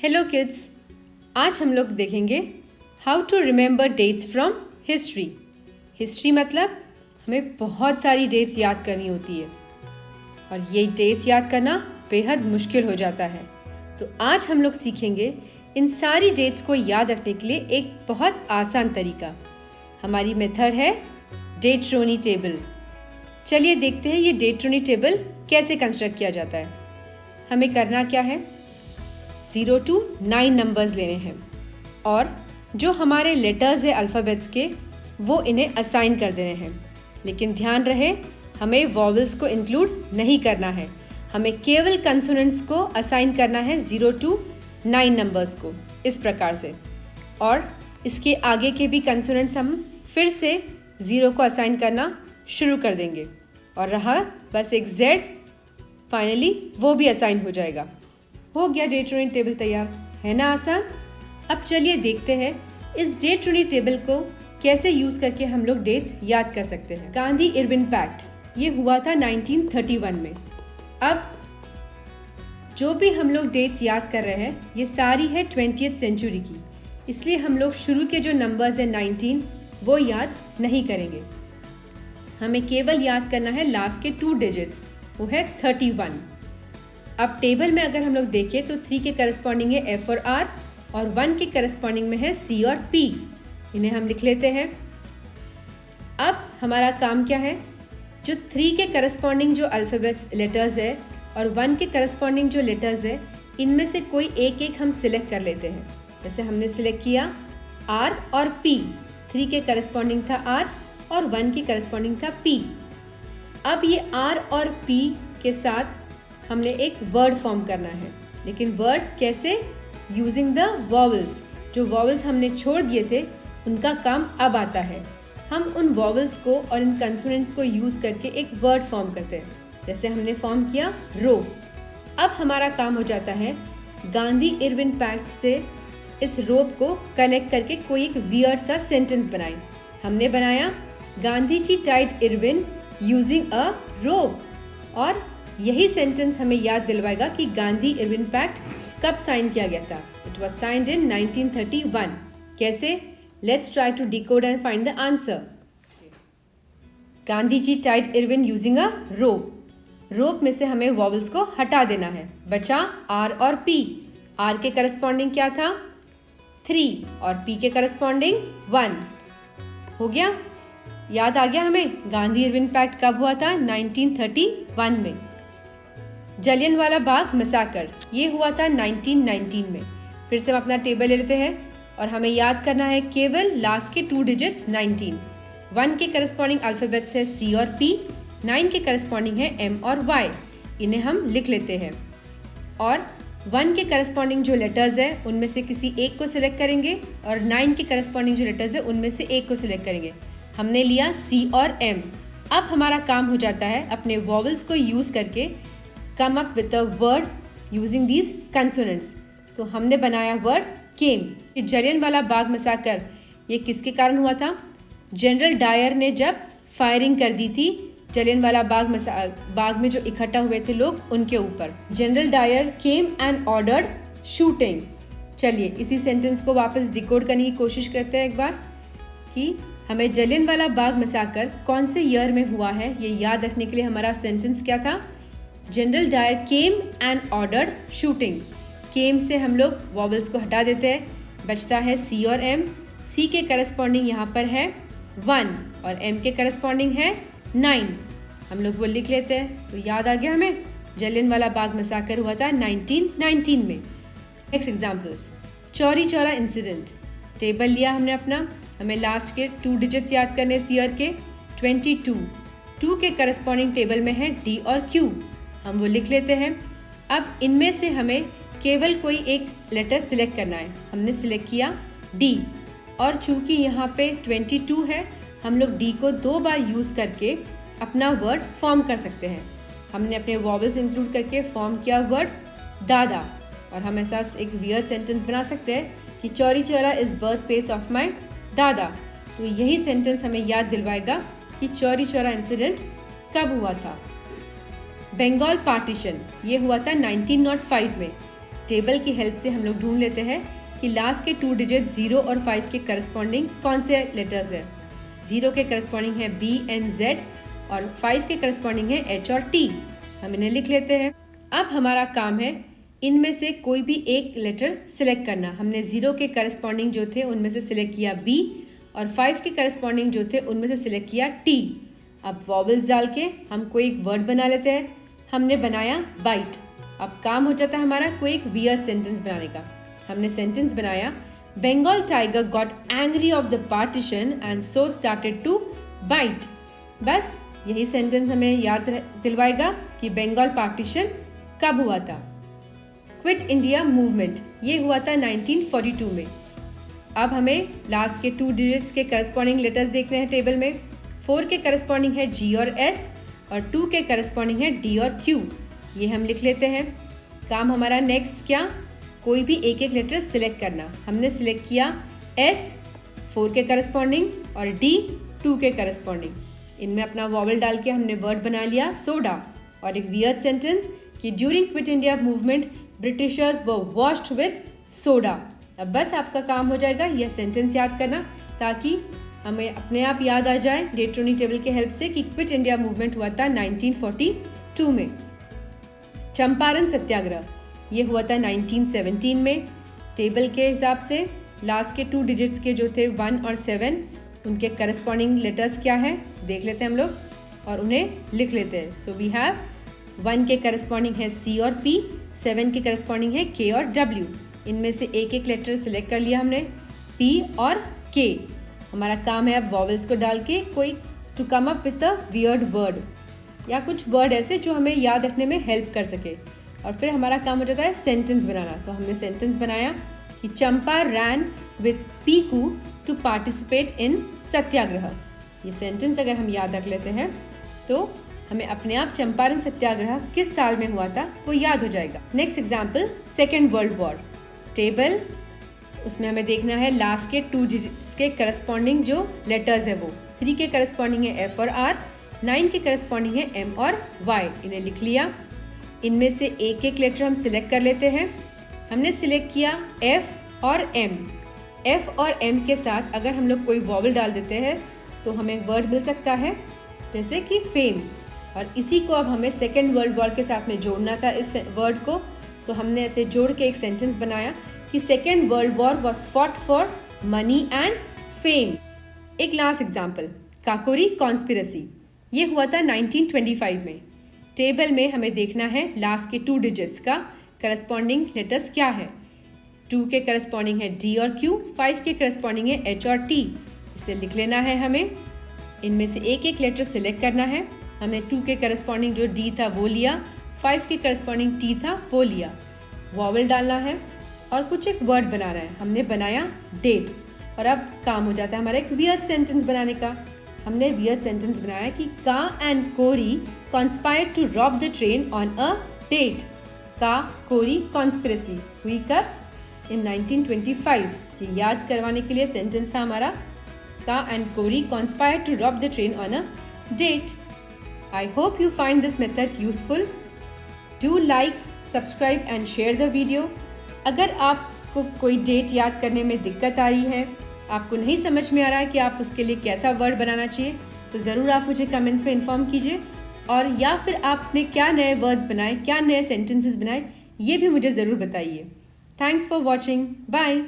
Hello kids, आज हम लोग देखेंगे how to remember dates from history. History मतलब हमें बहुत सारी डेट्स याद करनी होती है और ये डेट्स याद करना बेहद मुश्किल हो जाता है। तो आज हम लोग सीखेंगे इन सारी डेट्स को याद रखने के लिए एक बहुत आसान तरीका। हमारी मेथड है डेट्रोनी टेबल। चलिए देखते हैं ये डेट्रोनी टेबल कैसे कंस्ट्रक्ट किया जाता है। हमें करना क्या है, 0 to 9 नंबर्स लेने हैं और जो हमारे लेटर्स है अल्फ़ाबेट्स के वो इन्हें असाइन कर देने हैं। लेकिन ध्यान रहे हमें वॉवल्स को इंक्लूड नहीं करना है, हमें केवल कंसोनेंट्स को असाइन करना है 0 to 9 नंबर्स को इस प्रकार से। और इसके आगे के भी कंसोनेंट्स हम फिर से 0 को असाइन करना शुरू कर देंगे और रहा बस एक Z, फाइनली वो भी असाइन हो जाएगा। हो गया डेट्रोनी टेबल तैयार, है ना आसान। अब चलिए देखते हैं इस डेट्रोनी टेबल को कैसे यूज़ करके हम लोग डेट्स याद कर सकते हैं। गांधी इरविन पैक्ट ये हुआ था 1931 में। अब जो भी हम लोग डेट्स याद कर रहे हैं ये सारी है 20th सेंचुरी की, इसलिए हम लोग शुरू के जो नंबर्स हैं 19 वो याद नहीं करेंगे। हमें केवल याद करना है लास्ट के 2 डिजिट्स, वो है 31। अब टेबल में अगर हम लोग देखें तो 3 के करस्पॉन्डिंग है F और R और 1 के करस्पॉन्डिंग में है C और P। इन्हें हम लिख लेते हैं। अब हमारा काम क्या है, जो 3 के करस्पॉन्डिंग जो अल्फ़ाबेट्स लेटर्स है और 1 के करस्पॉन्डिंग जो लेटर्स है इनमें से कोई एक एक हम सिलेक्ट कर लेते हैं। जैसे हमने सिलेक्ट किया R और P, 3 के करस्पॉन्डिंग था R और 1 के करस्पॉन्डिंग था P। अब ये R और P के साथ हमने एक वर्ड फॉर्म करना है, लेकिन वर्ड कैसे, यूजिंग द वॉवल्स। जो वॉवल्स हमने छोड़ दिए थे उनका काम अब आता है। हम उन वॉवल्स को और इन कंसोनेंट्स को यूज़ करके एक वर्ड फॉर्म करते हैं। जैसे हमने फॉर्म किया रो। अब हमारा काम हो जाता है गांधी इरविन पैक्ट से इस रोप को कनेक्ट करके कोई एक वियर्ड सा सेंटेंस बनाएं। हमने बनाया Gandhi ji tied Irwin using a rope, और यही सेंटेंस हमें याद दिलवाएगा कि गांधी इरविन पैक्ट कब साइन किया गया था। It was signed in 1931। कैसे, let's try to decode and find the answer. Gandhi ji tied Irwin using a rope. Rope में से हमें वॉवल्स को हटा देना है, बचा R और P। R के करस्पॉन्डिंग क्या था 3 और P के करस्पॉन्डिंग 1। हो गया, याद आ गया हमें गांधी इरविन पैक्ट कब हुआ था, 1931 में। जलियांवाला बाग मसाकर ये हुआ था 1919 में। फिर से हम अपना टेबल ले लेते हैं और हमें याद करना है केवल लास्ट के 2 डिजिट्स 19। 1 के करस्पॉन्डिंग अल्फ़ाबेट्स है C और P, 9 के करस्पॉन्डिंग है M और Y। इन्हें हम लिख लेते हैं और 1 के करस्पॉन्डिंग जो लेटर्स है उनमें से किसी एक को सिलेक्ट करेंगे और 9 के करस्पॉन्डिंग जो लेटर्स है उनमें से एक को सिलेक्ट करेंगे। हमने लिया C और M। अब हमारा काम हो जाता है अपने वॉवल्स को यूज़ करके come up with a word using these consonants। तो हमने बनाया वर्ड केम। ये जलियांवाला बाग मसाकर ये किसके कारण हुआ था, जनरल डायर ने जब फायरिंग कर दी थी जलियांवाला बाग में जो इकट्ठा हुए थे लोग उनके ऊपर। General Dyer came and ordered shooting. चलिए इसी सेंटेंस को वापस डिकोड करने की कोशिश करते हैं एक बार कि हमें जलियांवाला बाग मसाकर कौन से ईयर में हुआ है ये याद रखने के लिए हमारा सेंटेंस क्या था, general Dyer came and ordered shooting. Came से हम लोग वॉवल्स को हटा देते हैं, बचता है C और M। C के करस्पॉन्डिंग यहाँ पर है 1 और M के करस्पॉन्डिंग है 9। हम लोग वो लिख लेते हैं। तो याद आ गया हमें जलियांवाला बाग मसाकर हुआ था 1919 में। Next examples, Chauri Chaura incident. Table लिया हमने अपना, हमें लास्ट के 2 डिजिट्स याद करने इस ईयर के 22। 2 के करस्पॉन्डिंग टेबल में है D और Q, हम वो लिख लेते हैं। अब इनमें से हमें केवल कोई एक लेटर सिलेक्ट करना है। हमने सिलेक्ट किया D और चूंकि यहाँ पे 22 है हम लोग D को 2 बार यूज़ करके अपना वर्ड फॉर्म कर सकते हैं। हमने अपने वॉवल्स इंक्लूड करके फॉर्म किया वर्ड दादा, और हम ऐसा एक वियर्ड सेंटेंस बना सकते हैं कि Chauri Chaura is birth place of my दादा। तो यही सेंटेंस हमें याद दिलवाएगा कि चौरी चौरा इंसिडेंट कब हुआ था। बंगाल पार्टीशन ये हुआ था 1905 में। टेबल की हेल्प से हम लोग ढूंढ लेते हैं कि लास्ट के 2 डिजिट 0 और 5 के करस्पॉन्डिंग कौन से लेटर्स है। 0 के करस्पॉन्डिंग है B and Z और 5 के करस्पॉन्डिंग है H और T। हम इन्हें लिख लेते हैं। अब हमारा काम है इनमें से कोई भी एक लेटर सिलेक्ट करना। हमने 0 के करस्पॉन्डिंग जो थे उनमें से सिलेक्ट किया B और 5 के करस्पॉन्डिंग जो थे उनमें से सिलेक्ट किया T। अब वॉवल्स डाल के हम कोई एक वर्ड बना लेते हैं। हमने बनाया बाइट। अब काम हो जाता है हमारा कोई एक वियर्ड सेंटेंस बनाने का। हमने सेंटेंस बनाया, Bengal tiger got angry of the partition and so started to bite. बस यही सेंटेंस हमें याद दिलवाएगा कि बंगाल पार्टीशन कब हुआ था। क्विट इंडिया मूवमेंट ये हुआ था 1942 में। अब हमें लास्ट के 2 डिजिट्स के करस्पॉन्डिंग लेटर्स देखने हैं टेबल में। 4 के करस्पॉन्डिंग है G और S और 2 के करस्पॉन्डिंग है D और Q। ये हम लिख लेते हैं। काम हमारा नेक्स्ट क्या, कोई भी एक एक लेटर सिलेक्ट करना। हमने सिलेक्ट किया S 4 के करस्पॉन्डिंग और D 2 के करस्पॉन्डिंग। इनमें अपना वॉवल डाल के हमने वर्ड बना लिया सोडा और एक वियर्ड सेंटेंस कि during quit India movement Britishers were washed with soda. अब बस आपका काम हो जाएगा यह सेंटेंस याद करना, ताकि हमें अपने आप याद आ जाए डेट्रोनी टेबल के हेल्प से कि क्विट इंडिया मूवमेंट हुआ था 1942 में। चंपारण सत्याग्रह ये हुआ था 1917 में। टेबल के हिसाब से लास्ट के 2 डिजिट्स के जो थे 1 और 7 उनके करस्पॉन्डिंग लेटर्स क्या है देख लेते हैं हम लोग और उन्हें लिख लेते हैं। सो वी हैव 1 के करस्पॉन्डिंग है C और P, 7 के करस्पॉन्डिंग है K और W। इनमें से एक एक लेटर सिलेक्ट कर लिया हमने P और K। हमारा काम है अब वॉवल्स को डाल के कोई to come up with a weird word या कुछ वर्ड ऐसे जो हमें याद रखने में हेल्प कर सके। और फिर हमारा काम हो जाता है सेंटेंस बनाना। तो हमने सेंटेंस बनाया कि Champa ran with Piku to participate in satyagraha. ये सेंटेंस अगर हम याद रख लेते हैं तो हमें अपने आप चंपारण सत्याग्रह किस साल में हुआ था वो याद हो जाएगा। Next example, second world war. Table उसमें हमें देखना है लास्ट के 2 डिजिट्स के करस्पॉन्डिंग जो लेटर्स है वो 3 के करस्पॉन्डिंग है F और R, 9 के करस्पॉन्डिंग है M और Y। इन्हें लिख लिया। इनमें से एक एक लेटर हम सिलेक्ट कर लेते हैं। हमने सिलेक्ट किया F और M। F और M के साथ अगर हम लोग कोई वॉवल डाल देते हैं तो हमें एक वर्ड मिल सकता है जैसे कि फेम। और इसी को अब हमें सेकेंड वर्ल्ड वॉर के साथ में जोड़ना था इस वर्ड को। तो हमने ऐसे जोड़ के एक सेंटेंस बनाया कि second world war was fought for money and fame. एक लास्ट एग्जाम्पल, काकोरी कॉन्स्पिरेसी ये हुआ था 1925 में। टेबल में हमें देखना है लास्ट के 2 डिजिट्स का करस्पॉन्डिंग लेटर्स क्या है। 2 के करस्पॉन्डिंग है D और Q, 5 के करस्पॉन्डिंग है H और T। इसे लिख लेना है हमें। इनमें से एक एक लेटर सिलेक्ट करना है। हमने 2 के करस्पॉन्डिंग जो D था वो लिया, 5 के करस्पॉन्डिंग T था वो लिया। वॉवल डालना है और कुछ एक वर्ड बनाना है। हमने बनाया डेट। और अब काम हो जाता है हमारा एक वियर्ड सेंटेंस बनाने का। हमने वियर्ड सेंटेंस बनाया कि का and Kori conspired to rob the train on a date. Kakori conspiracy हुई कब? इन 1925। ये याद करवाने के लिए सेंटेंस था हमारा, का and Kori conspired to rob the train on a date. I hope you find this method useful. Do like, subscribe and share the video. अगर आपको कोई डेट याद करने में दिक्कत आ रही है, आपको नहीं समझ में आ रहा है कि आप उसके लिए कैसा वर्ड बनाना चाहिए, तो ज़रूर आप मुझे कमेंट्स में इन्फॉर्म कीजिए। और या फिर आपने क्या नए वर्ड्स बनाए, क्या नए सेंटेंसेस बनाए, ये भी मुझे ज़रूर बताइए। Thanks for watching. बाय।